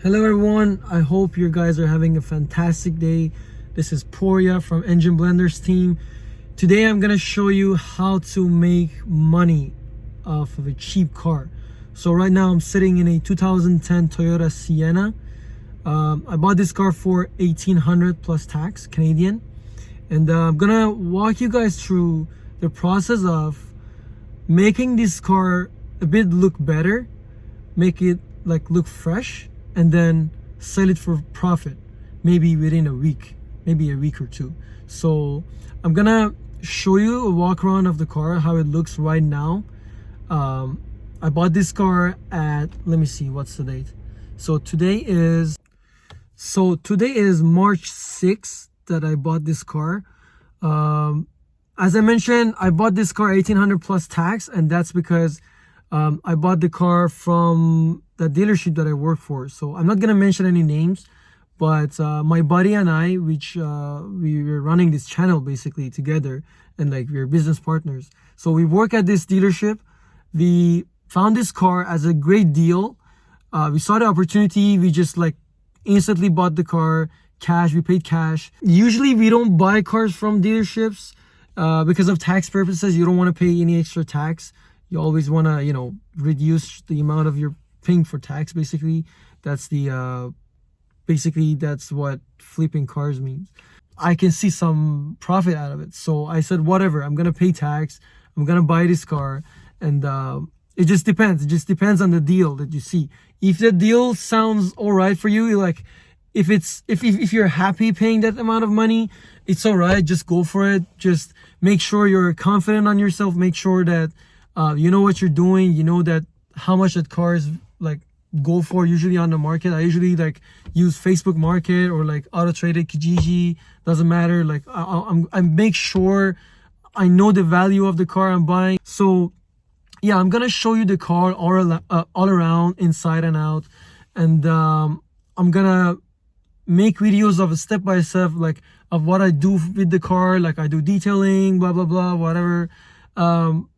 Hello everyone, I hope you guys are having a fantastic day. This is Poria from Engine Blenders team. Today I'm gonna show you how to make money off of a cheap car. So right now I'm sitting in a 2010 Toyota Sienna. I bought this car for 1800 plus tax Canadian, and I'm gonna walk you guys through the process of making this car a bit look better, make it like look fresh, and then sell it for profit, maybe within a week, maybe a week or two. So I'm gonna show you a walk around of the car, how it looks right now. I bought this car at, let me see, what's the date? So today is March 6th that I bought this car. As I mentioned, I bought this car 1800 plus tax, and that's because I bought the car from the dealership that I work for. So I'm not gonna mention any names, but my buddy and I, which we were running this channel basically together, and like we're business partners. So we work at this dealership. We found this car as a great deal. We saw the opportunity. We just like instantly bought the car cash. We paid cash. Usually we don't buy cars from dealerships because of tax purposes. You don't want to pay any extra tax. You always want to, reduce the amount of your paying for tax. Basically, that's the that's what flipping cars means. I can see some profit out of it, so I said, whatever, I'm gonna pay tax. I'm gonna buy this car, and it just depends. It just depends on the deal that you see. If the deal sounds all right for you, like if you're happy paying that amount of money, it's all right. Just go for it. Just make sure you're confident on yourself. Make sure that you know what you're doing. You know that how much that car is like go for usually on the market. I usually like use Facebook Market or like Auto Trader, Kijiji, doesn't matter. Like I make sure I know the value of the car I'm buying. So yeah, I'm gonna show you the car all around, inside and out, and I'm gonna make videos of a step by step, like of what I do with the car. Like I do detailing, blah blah blah, whatever.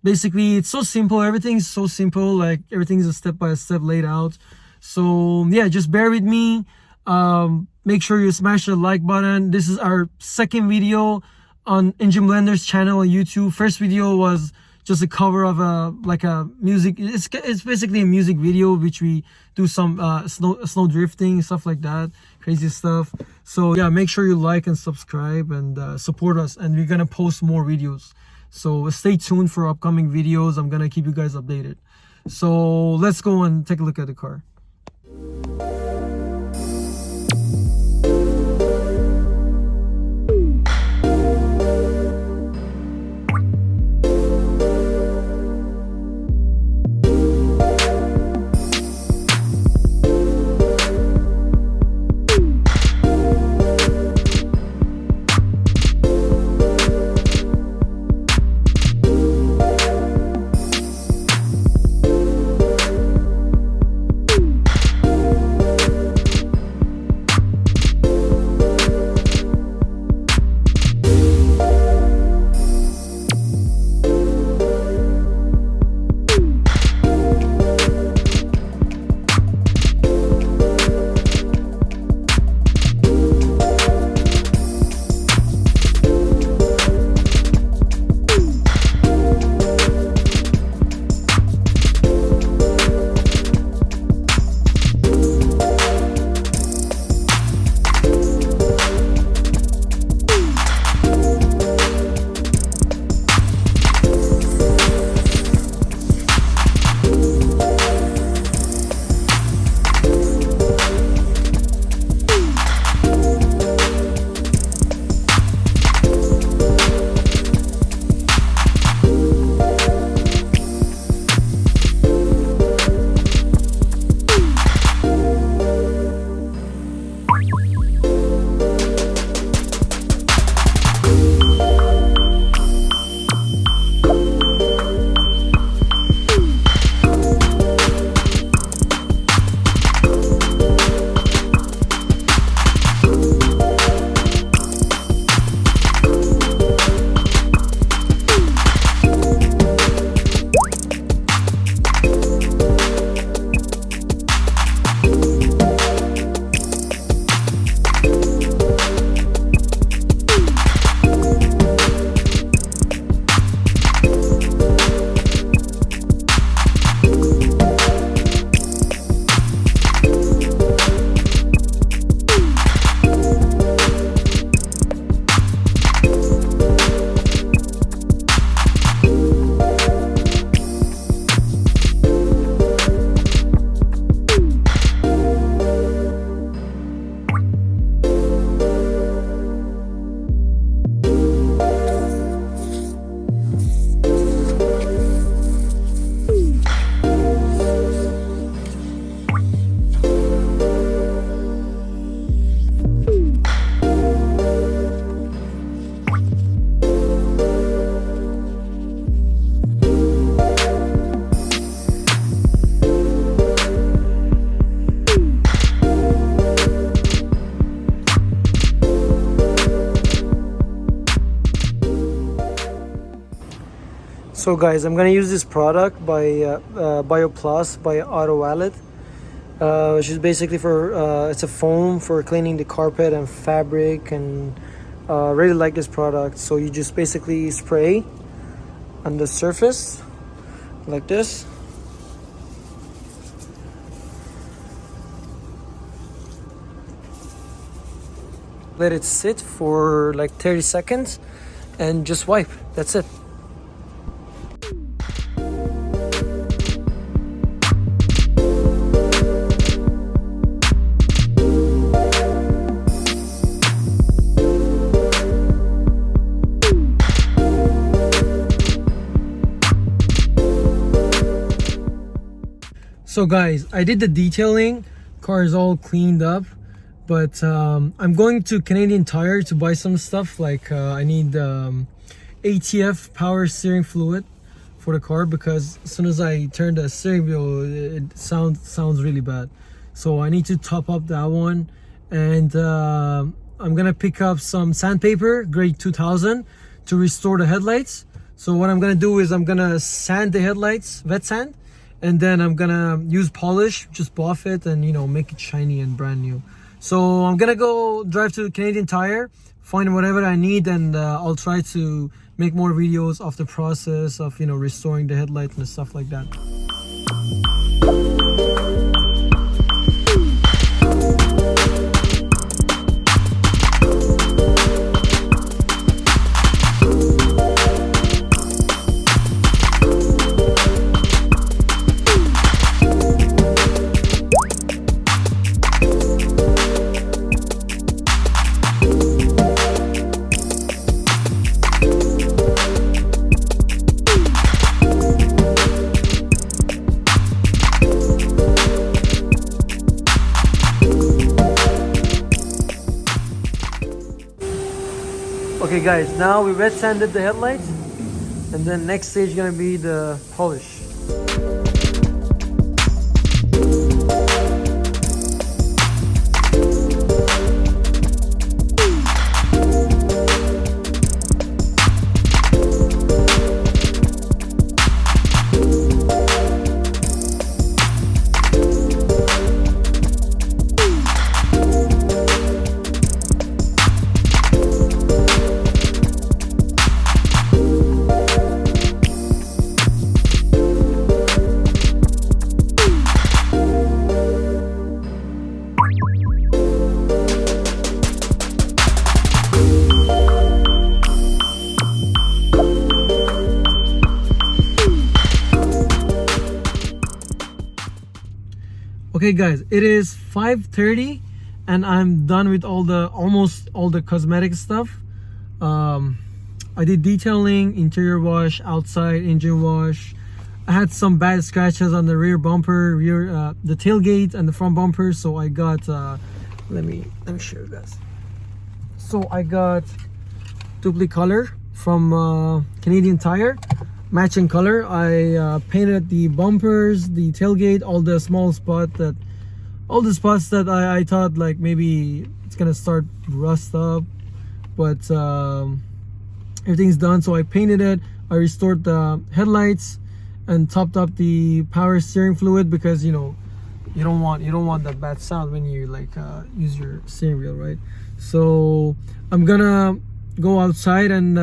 Basically it's so simple. Everything's so simple. Like everything's a step by step laid out. So yeah, just bear with me. Make sure you smash the like button. This is our second video on Engine Blenders channel on YouTube. First video was just a cover of a music. It's basically a music video, which we do some snow drifting, stuff like that, crazy stuff. So yeah, make sure you like and subscribe and support us, and we're gonna post more videos. So stay tuned for upcoming videos. I'm gonna keep you guys updated. So let's go and take a look at the car. So guys, I'm gonna use this product by BioPlus by Auto Wallet, which is basically for it's a foam for cleaning the carpet and fabric, and really like this product. So you just basically spray on the surface like this. Let it sit for like 30 seconds and just wipe. That's it. So guys, I did the detailing. Car is all cleaned up, but I'm going to Canadian Tire to buy some stuff. Like I need ATF power steering fluid for the car, because as soon as I turn the steering wheel, it sounds really bad. So I need to top up that one, and I'm gonna pick up some sandpaper grade 2000 to restore the headlights. So what I'm gonna do is I'm gonna sand the headlights, wet sand, and then I'm gonna use polish, just buff it and, you know, make it shiny and brand new. So I'm gonna go drive to Canadian Tire, find whatever I need, and I'll try to make more videos of the process of, you know, restoring the headlights and stuff like that. Okay guys, now we wet sanded the headlights, and then next stage is gonna be the polish. Okay guys, it is 5:30 and I'm done with almost all the cosmetic stuff. I did detailing, interior wash, outside engine wash. I had some bad scratches on the rear bumper, the tailgate and the front bumper, so I got let me show you guys. So I got duplicate color from Canadian Tire, matching color. I painted the bumpers, the tailgate, all the spots that I thought like maybe it's gonna start rust up, but everything's done. So I painted it, I restored the headlights and topped up the power steering fluid, because you know you don't want that bad sound when you like use your steering wheel, right? So I'm gonna go outside and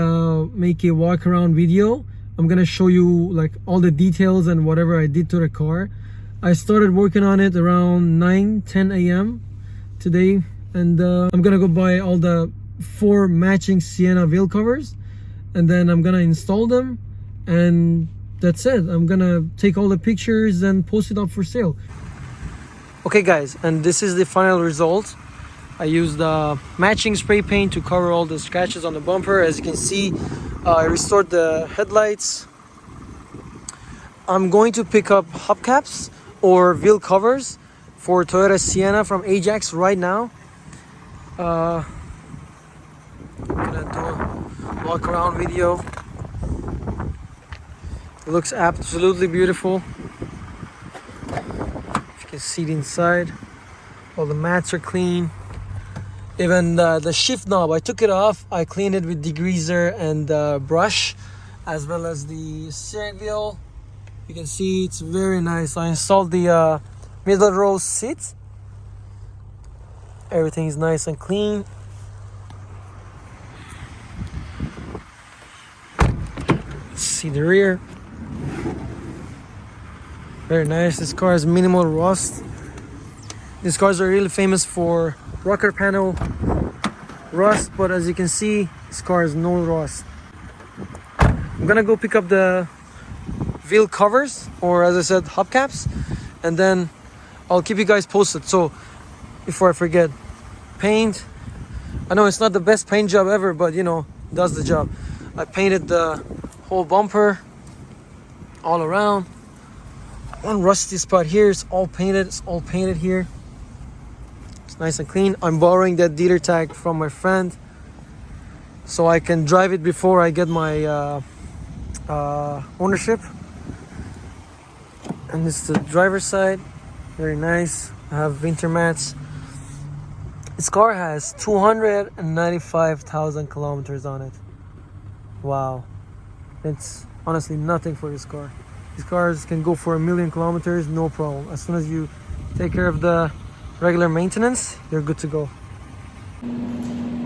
make a walk around video. I'm gonna show you like all the details and whatever I did to the car. I started working on it around 9-10 a.m. today, and I'm gonna go buy all the 4 matching Sienna wheel covers, and then I'm gonna install them, and that's it. I'm gonna take all the pictures and post it up for sale. Okay guys, and this is the final result. I used matching spray paint to cover all the scratches on the bumper. As you can see, I restored the headlights. I'm going to pick up hubcaps or wheel covers for Toyota Sienna from Ajax right now. I'm gonna do a walk around video. It looks absolutely beautiful. You can see it inside. All the mats are clean. Even the shift knob, I took it off. I cleaned it with degreaser and brush, as well as the steering wheel. You can see it's very nice. I installed the middle row seats. Everything is nice and clean. Let's see the rear. Very nice. This car has minimal rust. These cars are really famous for rocker panel rust, but as you can see, this car has no rust. I'm gonna go pick up the wheel covers, or as I said, hubcaps, and then I'll keep you guys posted. So before I forget, paint. I know it's not the best paint job ever, but you know, it does the job. I painted the whole bumper all around. One rusty spot here, it's all painted. It's all painted here. It's nice and clean. I'm borrowing that dealer tag from my friend so I can drive it before I get my ownership. And this is the driver's side. Very nice. I have winter mats. This car has 295,000 kilometers on it. Wow. It's honestly nothing for this car. These cars can go for 1,000,000 kilometers, no problem. As soon as you take care of the regular maintenance, you're good to go.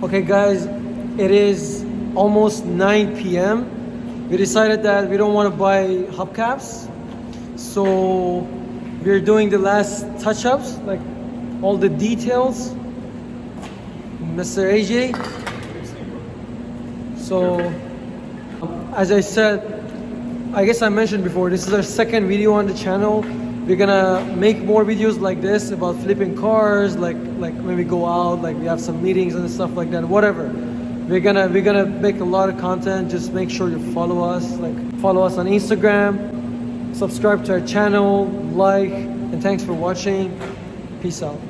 Okay guys, it is almost 9 p.m. We decided that we don't want to buy hubcaps, so we're doing the last touch-ups, like all the details. Mr. AJ. So, as I said, I guess I mentioned before, this is our second video on the channel. We're gonna make more videos like this about flipping cars, like when we go out, like we have some meetings and stuff like that, whatever. We're gonna make a lot of content. Just make sure you follow us, follow us on Instagram, subscribe to our channel, like, and thanks for watching. Peace out.